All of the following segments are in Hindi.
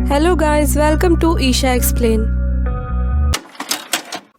Hello guys, welcome to Isha explain.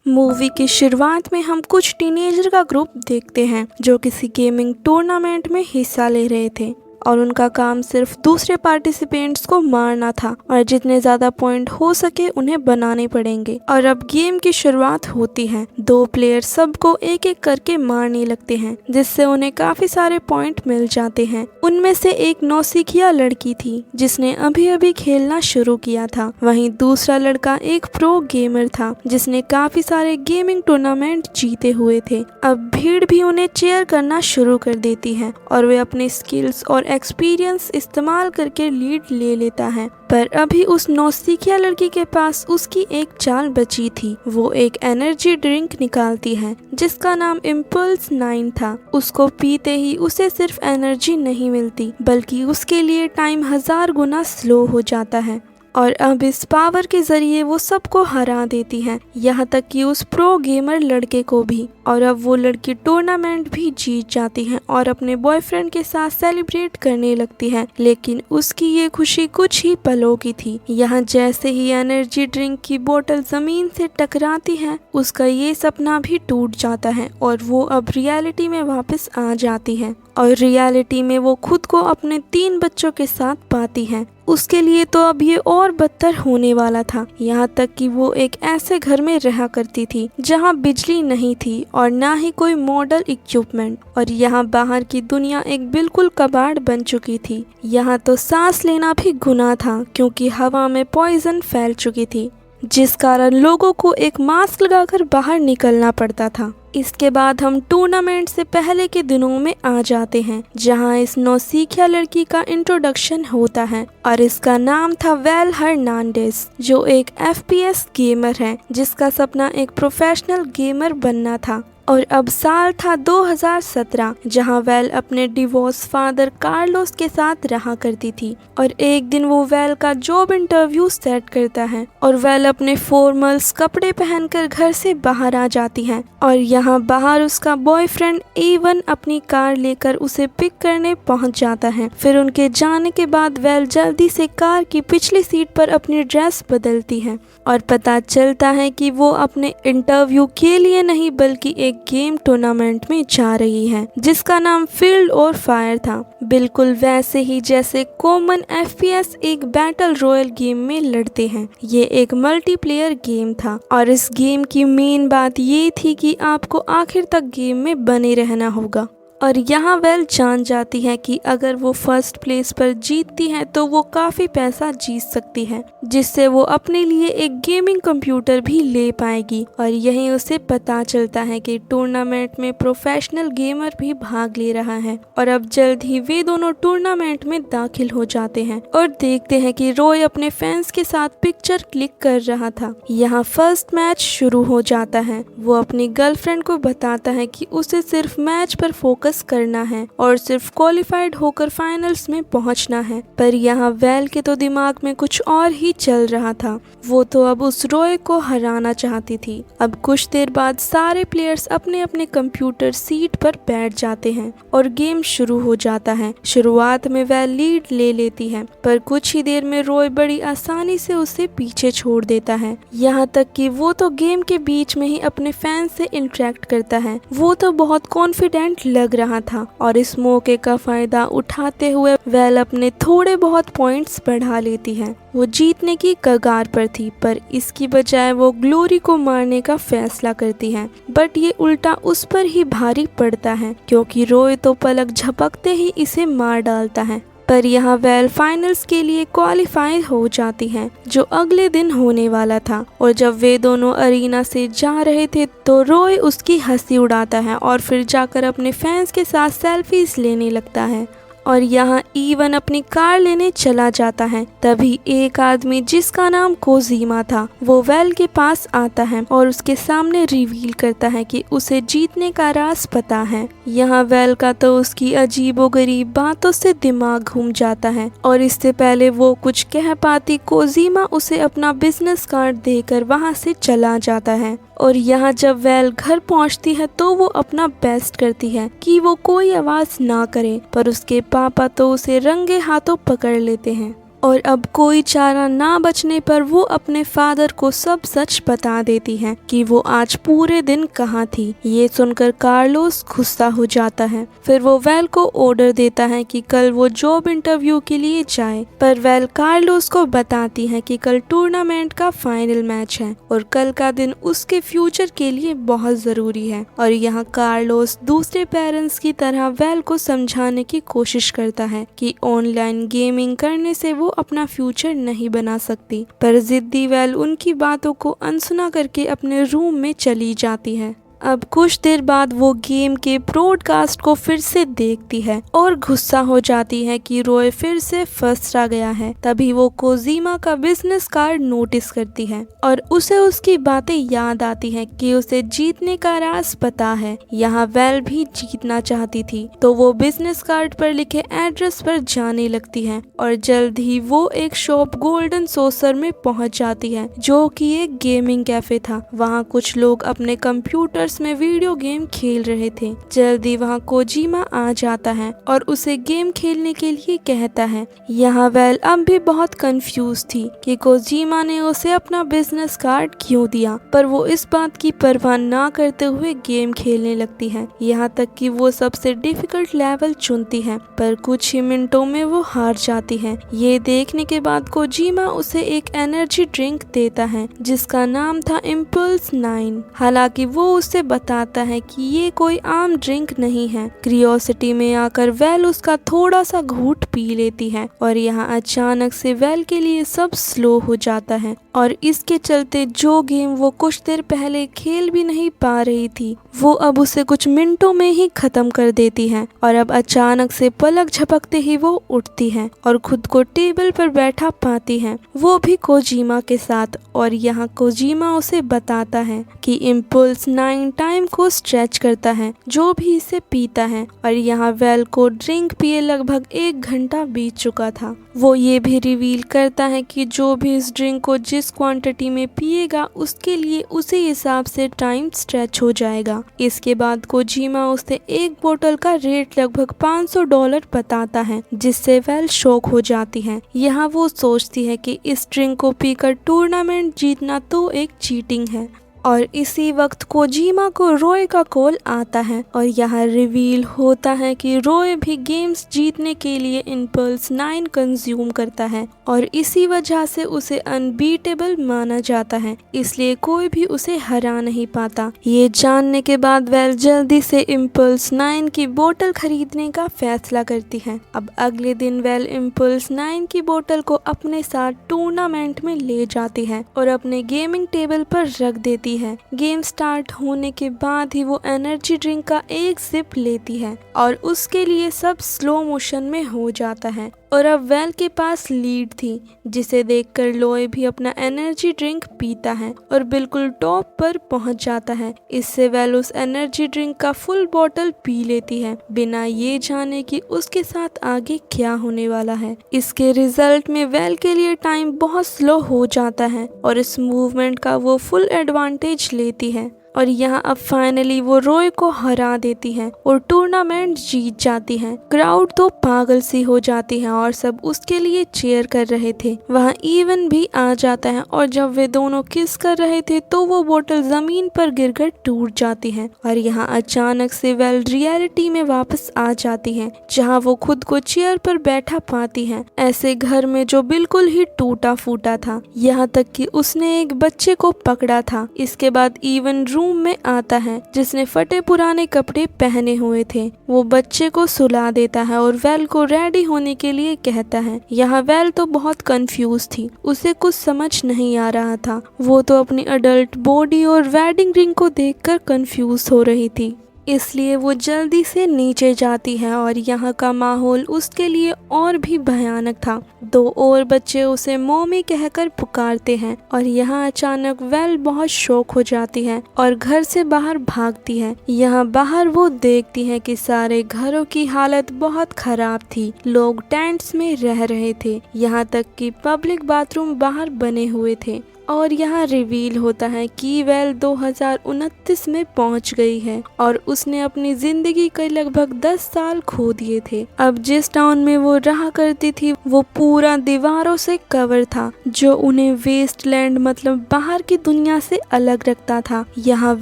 Movie की शुरुआत में हम कुछ टीनेजर का ग्रुप देखते हैं जो किसी गेमिंग टूर्नामेंट में हिस्सा ले रहे थे और उनका काम सिर्फ दूसरे पार्टिसिपेंट्स को मारना था और जितने ज्यादा पॉइंट हो सके उन्हें बनाने पड़ेंगे। और अब गेम की शुरुआत होती है। दो प्लेयर सबको एक एक करके मारने लगते हैं जिससे उन्हें काफी सारे पॉइंट मिल जाते हैं। उनमें से एक नौसिखिया लड़की थी जिसने अभी अभी खेलना शुरू किया था। वहीं दूसरा लड़का एक प्रो गेमर था जिसने काफी सारे गेमिंग टूर्नामेंट जीते हुए थे। अब भीड़ भी उन्हें चेयर करना शुरू कर देती है और वे अपने स्किल्स और एक्सपीरियंस इस्तेमाल करके लीड ले लेता है। पर अभी उस नौसिखिया लड़की के पास उसकी एक चाल बची थी। वो एक एनर्जी ड्रिंक निकालती है जिसका नाम इम्पल्स 9 था। उसको पीते ही उसे सिर्फ एनर्जी नहीं मिलती बल्कि उसके लिए टाइम 1000 गुना स्लो हो जाता है और अब इस पावर के जरिए वो सबको हरा देती है, यहाँ तक कि उस प्रो गेमर लड़के को भी। और अब वो लड़की टूर्नामेंट भी जीत जाती है और अपने बॉयफ्रेंड के साथ सेलिब्रेट करने लगती है। लेकिन उसकी ये खुशी कुछ ही पलों की थी। यहाँ जैसे ही एनर्जी ड्रिंक की बोतल जमीन से टकराती है उसका ये सपना भी टूट जाता है और वो अब रियलिटी में वापस आ जाती है। और रियलिटी में वो खुद को अपने 3 बच्चों के साथ पाती है। उसके लिए तो अब ये और बदतर होने वाला था, यहाँ तक कि वो एक ऐसे घर में रहा करती थी जहाँ बिजली नहीं थी और ना ही कोई मॉडल इक्विपमेंट। और यहाँ बाहर की दुनिया एक बिल्कुल कबाड़ बन चुकी थी। यहाँ तो सांस लेना भी गुनाह था क्योंकि हवा में पॉइजन फैल चुकी थी जिस कारण लोगों को एक मास्क लगाकर बाहर निकलना पड़ता था। इसके बाद हम टूर्नामेंट से पहले के दिनों में आ जाते हैं जहां इस नौसिखिया लड़की का इंट्रोडक्शन होता है और इसका नाम था वेल हर्नांडेज जो एक FPS गेमर है जिसका सपना एक प्रोफेशनल गेमर बनना था। और अब साल था 2017 जहां वेल अपने डिवोर्स फादर कार्लोस के साथ रहा करती थी। और एक दिन वो वेल का जॉब इंटरव्यू सेट करता है और वेल अपने फॉर्मल्स कपड़े पहनकर घर से बाहर आ जाती है और यहाँ बाहर उसका बॉयफ्रेंड एवन अपनी कार लेकर उसे पिक करने पहुंच जाता है। फिर उनके जाने के बाद वेल जल्दी से कार की पिछली सीट पर अपनी ड्रेस बदलती है और पता चलता है कि वो अपने इंटरव्यू के लिए नहीं बल्कि एक गेम टूर्नामेंट में जा रही है जिसका नाम फील्ड और फायर था। बिल्कुल वैसे ही जैसे कॉमन FPS एक बैटल रॉयल गेम में लड़ते हैं। ये एक मल्टीप्लेयर गेम था और इस गेम की मेन बात ये थी कि आपको आखिर तक गेम में बने रहना होगा। और यहाँ वेल जान जाती है कि अगर वो फर्स्ट प्लेस पर जीतती है तो वो काफ़ी पैसा जीत सकती है जिससे वो अपने लिए एक गेमिंग कंप्यूटर भी ले पाएगी। और यहीं उसे पता चलता है कि टूर्नामेंट में प्रोफेशनल गेमर भी भाग ले रहा है। और अब जल्द ही वे दोनों टूर्नामेंट में दाखिल हो जाते हैं और देखते हैं कि रॉय अपने फैंस के साथ पिक्चर क्लिक कर रहा था। यहाँ फर्स्ट मैच शुरू हो जाता है। वो अपनी गर्लफ्रेंड को बताता है कि उसे सिर्फ मैच पर फोकस करना है और सिर्फ क्वालिफाइड होकर फाइनल्स में पहुंचना है। पर यहाँ वेल के तो दिमाग में कुछ और ही चल रहा था। वो तो अब उस रॉय को हराना चाहती थी। अब कुछ देर बाद सारे प्लेयर्स अपने अपने कंप्यूटर सीट पर बैठ जाते हैं और गेम शुरू हो जाता है। शुरुआत में वेल लीड ले लेती है पर कुछ ही देर में रॉय बड़ी आसानी से उसे पीछे छोड़ देता है। यहाँ तक कि वो तो गेम के बीच में ही अपने फैंस से इंटरेक्ट करता है। वो तो बहुत कॉन्फिडेंट लग रहा था और इस मौके का फायदा उठाते हुए वेल अपने थोड़े बहुत पॉइंट्स बढ़ा लेती है। वो जीतने की कगार पर थी पर इसकी बजाय वो ग्लोरी को मारने का फैसला करती है। बट ये उल्टा उस पर ही भारी पड़ता है क्योंकि रॉय तो पलक झपकते ही इसे मार डालता है। पर यहाँ वेल फाइनल्स के लिए क्वालिफाई हो जाती है जो अगले दिन होने वाला था। और जब वे दोनों अरीना से जा रहे थे तो रॉय उसकी हंसी उड़ाता है और फिर जाकर अपने फैंस के साथ सेल्फीज लेने लगता है। और यहाँ इवन अपनी कार लेने चला जाता है। तभी एक आदमी जिसका नाम कोजीमा था वो वेल के पास आता है और उसके सामने रिवील करता है कि उसे जीतने का राज पता है। यहाँ वेल का तो उसकी अजीबोगरीब बातों से दिमाग घूम जाता है और इससे पहले वो कुछ कह पाती कोजीमा उसे अपना बिजनेस कार्ड देकर वहाँ से चला जाता है। और यहाँ जब वेल घर पहुँचती है तो वो अपना बेस्ट करती है कि वो कोई आवाज ना करे पर उसके पापा तो उसे रंगे हाथों पकड़ लेते हैं और अब कोई चारा ना बचने पर वो अपने फादर को सब सच बता देती है कि वो आज पूरे दिन कहाँ थी। ये सुनकर कार्लोस गुस्सा हो जाता है। फिर वो वेल को ऑर्डर देता है कि कल वो जॉब इंटरव्यू के लिए जाए, पर वेल कार्लोस को बताती है कि कल टूर्नामेंट का फाइनल मैच है और कल का दिन उसके फ्यूचर के लिए बहुत जरूरी है। और यहाँ कार्लोस दूसरे पेरेंट्स की तरह वेल को समझाने की कोशिश करता है कि ऑनलाइन गेमिंग करने से वो अपना फ्यूचर नहीं बना सकती, पर जिद्दी वेल उनकी बातों को अनसुना करके अपने रूम में चली जाती है। अब कुछ देर बाद वो गेम के ब्रॉडकास्ट को फिर से देखती है और गुस्सा हो जाती है कि रॉय फिर से फंस गया है। तभी वो कोजीमा का बिजनेस कार्ड नोटिस करती है और उसे उसकी बातें याद आती हैं कि उसे जीतने का राज पता है। यहाँ वेल भी जीतना चाहती थी, तो वो बिजनेस कार्ड पर लिखे एड्रेस पर जाने लगती है और जल्द ही वो एक शॉप गोल्डन सोसर में पहुंच जाती है, जो कि एक गेमिंग कैफे था। वहाँ कुछ लोग अपने कंप्यूटर में वीडियो गेम खेल रहे थे। जल्दी वहाँ कोजीमा आ जाता है और उसे गेम खेलने के लिए कहता है। यहाँ वेल अब भी बहुत कंफ्यूज थी कि कोजीमा ने उसे अपना बिजनेस कार्ड क्यों दिया, पर वो इस बात की परवाह ना करते हुए गेम खेलने लगती है। यहाँ तक कि वो सबसे डिफिकल्ट लेवल चुनती है, पर कुछ ही मिनटों में वो हार जाती है। ये देखने के बाद कोजीमा उसे एक एनर्जी ड्रिंक देता है जिसका नाम था इम्पल्स 9। हालांकि वो उसे बताता है कि ये कोई आम ड्रिंक नहीं है। क्यूरियोसिटी में आकर वेल उसका थोड़ा सा घूंट पी लेती है और यहाँ अचानक से वेल के लिए सब स्लो हो जाता है और इसके चलते जो गेम वो कुछ देर पहले खेल भी नहीं पा रही थी, वो अब उसे कुछ मिनटों में ही खत्म कर देती है। और अब अचानक से पलक झपकते ही वो उठती है और खुद को टेबल पर बैठा पाती है, वो भी कोजीमा के साथ। और यहाँ कोजीमा उसे बताता है कि इम्पल्स 9 टाइम को स्ट्रेच करता है जो भी इसे पीता है। और यहाँ वेल को ड्रिंक पिए लगभग 1 घंटा बीत चुका था। वो ये भी रिवील करता है कि जो भी इस ड्रिंक को जिस क्वांटिटी में पिएगा उसके लिए उसी हिसाब से टाइम स्ट्रेच हो जाएगा। इसके बाद कोजीमा उसे एक बोतल का रेट लगभग $500 बताता है, जिससे वेल शॉक हो जाती है। यहाँ वो सोचती है कि इस ड्रिंक को पीकर टूर्नामेंट जीतना तो एक चीटिंग है। और इसी वक्त कोजीमा को रॉय का कॉल आता है और यहाँ रिवील होता है कि रॉय भी गेम्स जीतने के लिए इम्पल्स 9 कंज्यूम करता है और इसी वजह से उसे अनबीटेबल माना जाता है, इसलिए कोई भी उसे हरा नहीं पाता। ये जानने के बाद वेल जल्दी से इम्पल्स 9 की बोतल खरीदने का फैसला करती है। अब अगले दिन वेल इम्पल्स 9 की बोतल को अपने साथ टूर्नामेंट में ले जाती है और अपने गेमिंग टेबल पर रख देती है। गेम स्टार्ट होने के बाद ही वो एनर्जी ड्रिंक का एक सिप लेती है और उसके लिए सब स्लो मोशन में हो जाता है। और अब वेल के पास लीड थी, जिसे देखकर लॉय भी अपना एनर्जी ड्रिंक पीता है और बिल्कुल टॉप पर पहुंच जाता है। इससे वेल उस एनर्जी ड्रिंक का फुल बोतल पी लेती है, बिना ये जाने कि उसके साथ आगे क्या होने वाला है। इसके रिजल्ट में वेल के लिए टाइम बहुत स्लो हो जाता है और इस मूवमेंट का वो फुल एडवांटेज लेती है। और यहाँ अब फाइनली वो रॉय को हरा देती है और टूर्नामेंट जीत जाती है। क्राउड तो पागल सी हो जाती है और सब उसके लिए चीयर कर रहे थे। वहाँ इवन भी आ जाता है और जब वे दोनों किस कर रहे थे तो वो बोतल जमीन पर गिरकर टूट जाती है। और यहाँ अचानक से वेल रियलिटी में वापस आ जाती है, जहाँ वो खुद को चेयर पर बैठा पाती है, ऐसे घर में जो बिल्कुल ही टूटा फूटा था। यहाँ तक कि उसने एक बच्चे को पकड़ा था। इसके बाद इवन रूम में आता है जिसने फटे पुराने कपड़े पहने हुए थे। वो बच्चे को सुला देता है और वेल को रेडी होने के लिए कहता है। यहाँ वेल तो बहुत कंफ्यूज थी, उसे कुछ समझ नहीं आ रहा था। वो तो अपनी अडल्ट बॉडी और वेडिंग रिंग को देखकर कंफ्यूज हो रही थी, इसलिए वो जल्दी से नीचे जाती है और यहाँ का माहौल उसके लिए और भी भयानक था। 2 और बच्चे उसे मॉमी कहकर पुकारते हैं और यहाँ अचानक वेल बहुत शॉक हो जाती है और घर से बाहर भागती है। यहाँ बाहर वो देखती है कि सारे घरों की हालत बहुत खराब थी, लोग टेंट्स में रह रहे थे, यहाँ तक कि पब्लिक बाथरूम बाहर बने हुए थे और यहाँ रिवील होता है कि वेल 2029 में पहुंच गई है और उसने अपनी जिंदगी के लगभग 10 साल खो दिए थे। अब जिस टाउन में वो रहा करती थी वो पूरा दीवारों से कवर था, जो उन्हें वेस्टलैंड मतलब बाहर की दुनिया से अलग रखता था। यहाँ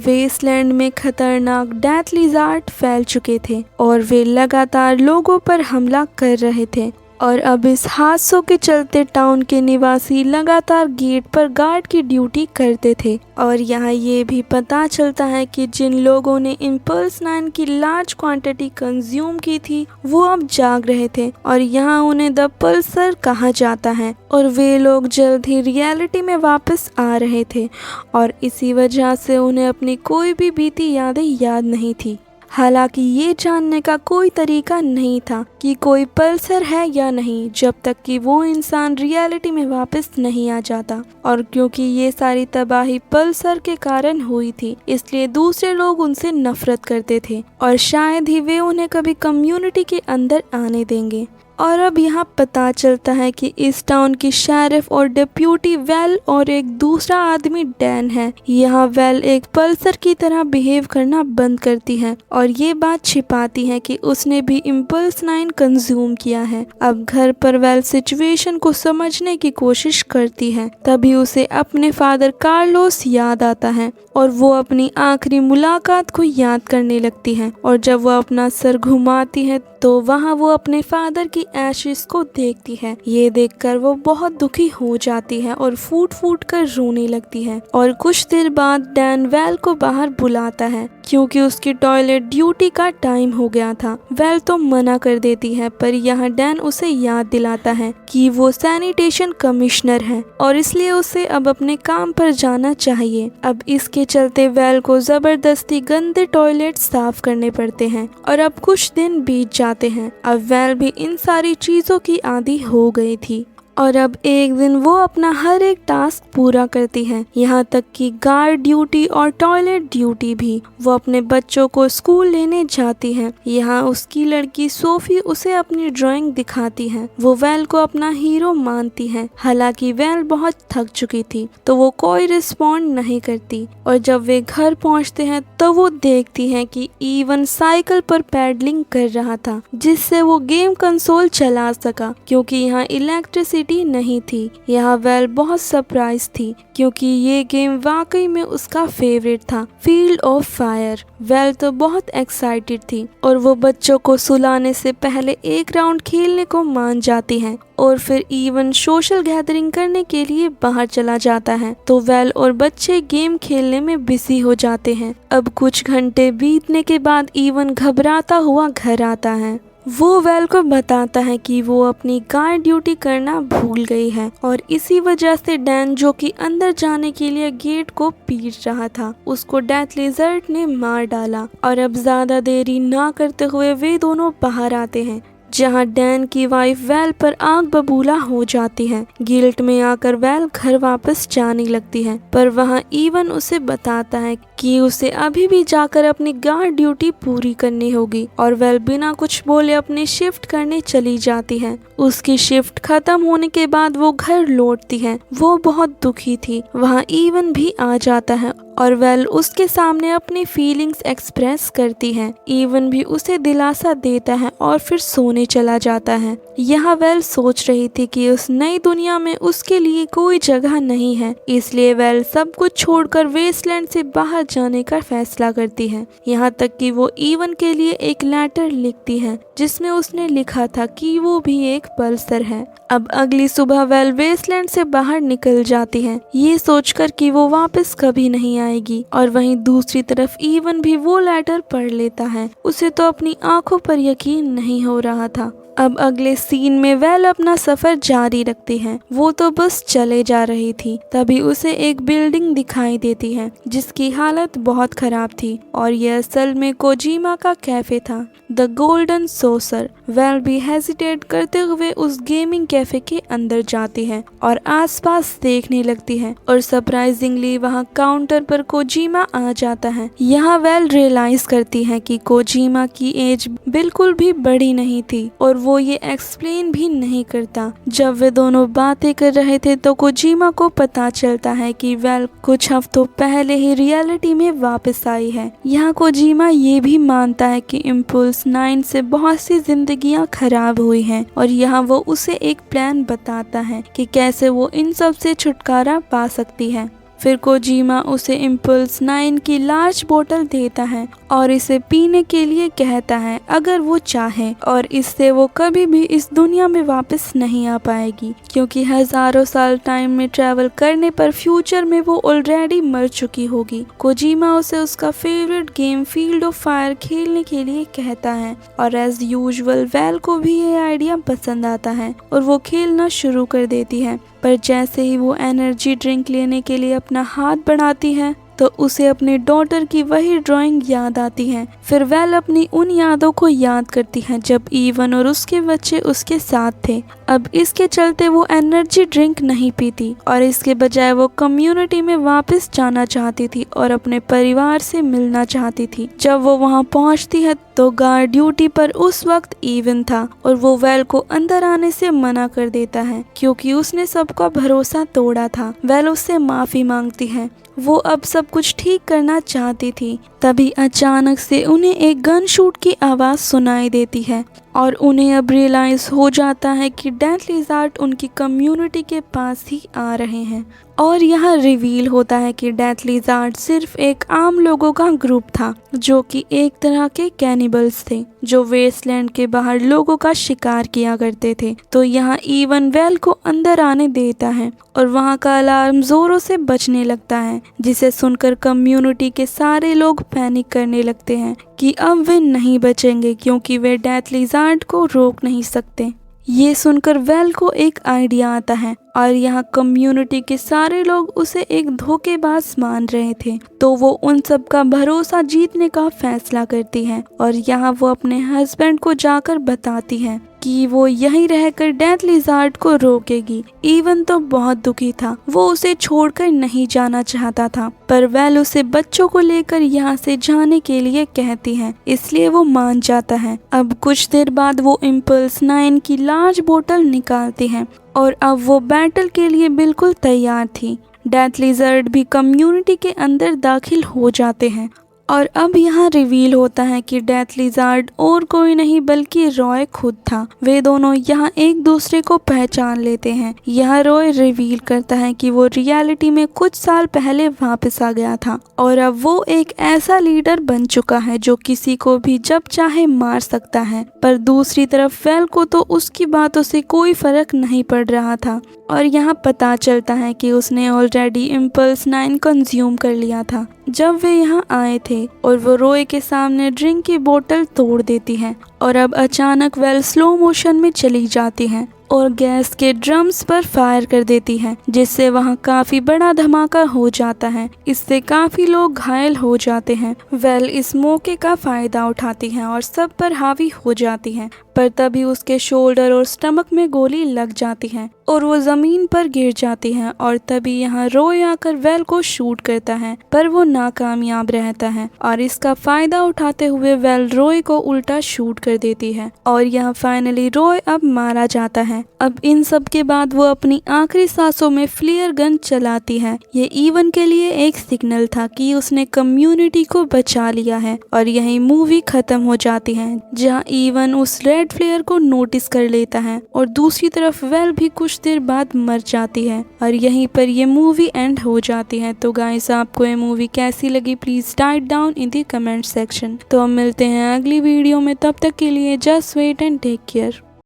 वेस्टलैंड में खतरनाक डेथ लिज़ार्ड फैल चुके थे और वे लगातार लोगों पर हमला कर रहे थे। और अब इस हादसों के चलते टाउन के निवासी लगातार गेट पर गार्ड की ड्यूटी करते थे। और यहाँ ये भी पता चलता है कि जिन लोगों ने इम्पल्स 9 की लार्ज क्वांटिटी कंज्यूम की थी वो अब जाग रहे थे और यहाँ उन्हें द पल्सर कहा जाता है और वे लोग जल्द ही रियलिटी में वापस आ रहे थे और इसी वजह से उन्हें अपनी कोई भी बीती यादें याद नहीं थी। हालांकि ये जानने का कोई तरीका नहीं था कि कोई पल्सर है या नहीं जब तक कि वो इंसान रियलिटी में वापस नहीं आ जाता। और क्योंकि ये सारी तबाही पल्सर के कारण हुई थी इसलिए दूसरे लोग उनसे नफरत करते थे और शायद ही वे उन्हें कभी कम्युनिटी के अंदर आने देंगे। और अब यहाँ पता चलता है कि इस टाउन की शेरिफ और डिप्यूटी वेल और एक दूसरा आदमी डैन है। यहाँ वेल एक पल्सर की तरह बिहेव करना बंद करती है और ये बात छिपाती है कि उसने भी इम्पल्स 9 कंज्यूम किया है। अब घर पर वेल सिचुएशन को समझने की कोशिश करती है, तभी उसे अपने फादर कार्लोस याद आता है और वो अपनी आखिरी मुलाकात को याद करने लगती है। और जब वो अपना सर घुमाती है तो वहाँ वो अपने फादर की एशेस को देखती है। ये देखकर वो बहुत दुखी हो जाती है और फूट फूट कर रोने लगती है। और कुछ देर बाद डैन वेल को बाहर बुलाता है क्योंकि उसकी टॉयलेट ड्यूटी का टाइम हो गया था। वेल तो मना कर देती है पर यहाँ डैन उसे याद दिलाता है कि वो सैनिटेशन कमिश्नर है और इसलिए उसे अब अपने काम पर जाना चाहिए। अब इसके चलते वेल को जबरदस्ती गंदे टॉयलेट साफ करने पड़ते हैं और अब कुछ दिन बीत जाते हैं। अब वेल भी इन सारी चीजों की आदी हो गई थी और अब एक दिन वो अपना हर एक टास्क पूरा करती है, यहाँ तक कि गार्ड ड्यूटी और टॉयलेट ड्यूटी भी। वो अपने बच्चों को स्कूल लेने जाती है। यहाँ उसकी लड़की सोफी उसे अपनी ड्राइंग दिखाती है। वो वेल को अपना हीरो मानती है, हालांकि वेल बहुत थक चुकी थी तो वो कोई रिस्पॉन्ड नहीं करती। और जब वे घर पहुँचते हैं तो वो देखती है कि इवन साइकिल पर पैडलिंग कर रहा था जिससे वो गेम कंसोल चला सका, क्योंकि यहाँ इलेक्ट्रिसिटी नहीं थी। यहाँ वेल बहुत सरप्राइज थी क्योंकि ये गेम वाकई में उसका फेवरेट था, फील्ड ऑफ फायर। वेल तो बहुत एक्साइटेड थी और वो बच्चों को सुलाने से पहले एक राउंड खेलने को मान जाती है और फिर इवन सोशल गैदरिंग करने के लिए बाहर चला जाता है। तो वेल और बच्चे गेम खेलने में बिजी हो जाते हैं। अब कुछ घंटे बीतने के बाद इवन घबराता हुआ घर आता है। वो वेल को बताता है कि वो अपनी गार्ड ड्यूटी करना भूल गई है और इसी वजह से डैन, जो कि अंदर जाने के लिए गेट को पीट रहा था, उसको डेथ लिज़र्ड ने मार डाला। और अब ज्यादा देरी ना करते हुए वे दोनों बाहर आते हैं जहां डैन की वाइफ वेल पर आग बबूला हो जाती है। गिल्ट में आकर वेल घर वापस जाने लगती है पर वहां इवन उसे बताता है कि उसे अभी भी जाकर अपनी गार्ड ड्यूटी पूरी करनी होगी और वेल बिना कुछ बोले अपनी शिफ्ट करने चली जाती है। उसकी शिफ्ट खत्म होने के बाद वो घर लौटती है। वो बहुत दुखी थी। वहाँ इवन भी आ जाता है और वेल उसके सामने अपनी फीलिंग्स एक्सप्रेस करती है। इवन भी उसे दिलासा देता है और फिर सोने चला जाता है। यहाँ वेल सोच रही थी कि उस नई दुनिया में उसके लिए कोई जगह नहीं है, इसलिए वेल सब कुछ छोड़कर वेस्टलैंड से बाहर जाने का फैसला करती है। यहाँ तक कि वो इवन के लिए एक लेटर लिखती है जिसमें उसने लिखा था कि वो भी एक पल्सर है। अब अगली सुबह वेल वेस्टलैंड से बाहर निकल जाती है, ये सोचकर कि वो वापस कभी नहीं आएगी। और वहीं दूसरी तरफ इवन भी वो लेटर पढ़ लेता है। उसे तो अपनी आंखों पर यकीन नहीं हो रहा था। अब अगले सीन में वेल अपना सफर जारी रखती है। वो तो बस चले जा रही थी, तभी उसे एक बिल्डिंग दिखाई देती है जिसकी हालत बहुत खराब थी और यह असल में कोजिमा का कैफे था, द गोल्डन सोसर। वेल भी हेजिटेट करते हुए उस गेमिंग कैफे के अंदर जाती है और आसपास देखने लगती है और सरप्राइजिंगली वहाँ काउंटर पर कोजिमा आ जाता है। यहाँ वेल रियलाइज करती है कि कोजिमा की एज बिल्कुल भी बड़ी नहीं थी और वो ये एक्सप्लेन भी नहीं करता। जब वे दोनों बातें कर रहे थे तो कोजीमा को पता चलता है कि वेल कुछ हफ्तों पहले ही रियलिटी में वापस आई है। यहाँ कोजीमा ये भी मानता है कि इम्पल्स 9 से बहुत सी जिंदगियां खराब हुई हैं और यहाँ वो उसे एक प्लान बताता है कि कैसे वो इन सब से छुटकारा पा सकती है। फिर कोजीमा उसे इम्पल्स 9 की लार्ज बोतल देता है और इसे पीने के लिए कहता है अगर वो चाहे, और इससे वो कभी भी इस दुनिया में वापस नहीं आ पाएगी क्योंकि हजारों साल टाइम में ट्रैवल करने पर फ्यूचर में वो ऑलरेडी मर चुकी होगी। कोजीमा उसे उसका favourite game field of fire खेलने के लिए कहता है और एज यूजुअल वेल को भी ये आइडिया पसंद आता है और वो खेलना शुरू कर देती है। पर जैसे ही वो एनर्जी ड्रिंक लेने के लिए अपना हाथ बढ़ाती है तो उसे अपने डॉटर की वही ड्राइंग याद आती है। फिर वेल अपनी उन यादों को याद करती है जब इवन और उसके बच्चे उसके साथ थे। अब इसके चलते वो एनर्जी ड्रिंक नहीं पीती और इसके बजाय वो कम्युनिटी में वापस जाना चाहती थी और अपने परिवार से मिलना चाहती थी। जब वो वहाँ पहुँचती है तो गार्ड ड्यूटी पर उस वक्त इवन था और वो वेल को अंदर आने से मना कर देता है क्योंकि उसने सबका भरोसा तोड़ा था। वेल उससे माफी मांगती है, वो अब सब कुछ ठीक करना चाहती थी। तभी अचानक से उन्हें एक गन शूट की आवाज़ सुनाई देती है और उन्हें अब रियलाइज हो जाता है कि डेथ लिज़ार्ड उनकी कम्युनिटी के पास ही आ रहे हैं। और यहाँ रिवील होता है कि डेथ लिज़ार्ड सिर्फ एक आम लोगों का ग्रुप था जो कि एक तरह के कैनिबल्स थे जो वेस्टलैंड के बाहर लोगों का शिकार किया करते थे। तो यहाँ इवन वेल को अंदर आने देता है और वहाँ का अलार्म जोरों से बजने लगता है जिसे सुनकर कम्युनिटी के सारे लोग पैनिक करने लगते हैं कि अब वे नहीं बचेंगे क्योंकि वे डेथ लिज़ार्ड को रोक नहीं सकते। ये सुनकर वेल को एक आइडिया आता है और यहाँ कम्युनिटी के सारे लोग उसे एक धोखेबाज मान रहे थे तो वो उन सब का भरोसा जीतने का फैसला करती है और यहाँ वो अपने हस्बैंड को जाकर बताती है कि वो यहीं रहकर डेथ लिज़ार्ड को रोकेगी। इवन तो बहुत दुखी था, वो उसे छोड़कर नहीं जाना चाहता था, पर वेल उसे बच्चों को लेकर यहाँ से जाने के लिए कहती है, इसलिए वो मान जाता है। अब कुछ देर बाद वो इम्पल्स 9 की लार्ज बोतल निकालती है और अब वो बैटल के लिए बिल्कुल तैयार थी। डेथ लिज़ार्ड भी कम्युनिटी के अंदर दाखिल हो जाते हैं और अब यहाँ रिवील होता है कि डेथ लिज़ार्ड और कोई नहीं बल्कि रॉय खुद था। वे दोनों यहाँ एक दूसरे को पहचान लेते हैं। यह रॉय रिवील करता है कि वो रियलिटी में कुछ साल पहले वापस आ गया था और अब वो एक ऐसा लीडर बन चुका है जो किसी को भी जब चाहे मार सकता है। पर दूसरी तरफ वेल को तो उसकी बातों से कोई फर्क नहीं पड़ रहा था और यहाँ पता चलता है कि उसने ऑलरेडी इम्पल्स 9 कंज्यूम कर लिया था जब वे यहाँ आए थे और वो रॉय के सामने ड्रिंक की बोतल तोड़ देती है और अब अचानक वेल स्लो मोशन में चली जाती है और गैस के ड्रम्स पर फायर कर देती है जिससे वहाँ काफी बड़ा धमाका हो जाता है। इससे काफी लोग घायल हो जाते हैं। वेल इस मौके का फायदा उठाती है और सब पर हावी हो जाती है, पर तभी उसके शोल्डर और स्टमक में गोली लग जाती है और वो जमीन पर गिर जाती है और तभी यहाँ रॉय आकर वेल को शूट करता है पर वो नाकामयाब रहता है और इसका फायदा उठाते हुए वेल रॉय को उल्टा शूट कर देती है और यहाँ फाइनली रॉय अब मारा जाता है। अब इन सब के बाद वो अपनी आखिरी सांसों में फ्लेयर गन चलाती है। ये इवन के लिए एक सिग्नल था कि उसने कम्युनिटी को बचा लिया है और यही मूवी खत्म हो जाती है जहाँ इवन उस रेड फ्लेयर को नोटिस कर लेता है और दूसरी तरफ वेल भी कुछ देर बाद मर जाती है और यहीं पर ये मूवी एंड हो जाती है। तो गाइस आपको ये मूवी कैसी लगी please write down in the comment section. तो हम मिलते हैं अगली वीडियो में, तब तक के लिए just wait and take care.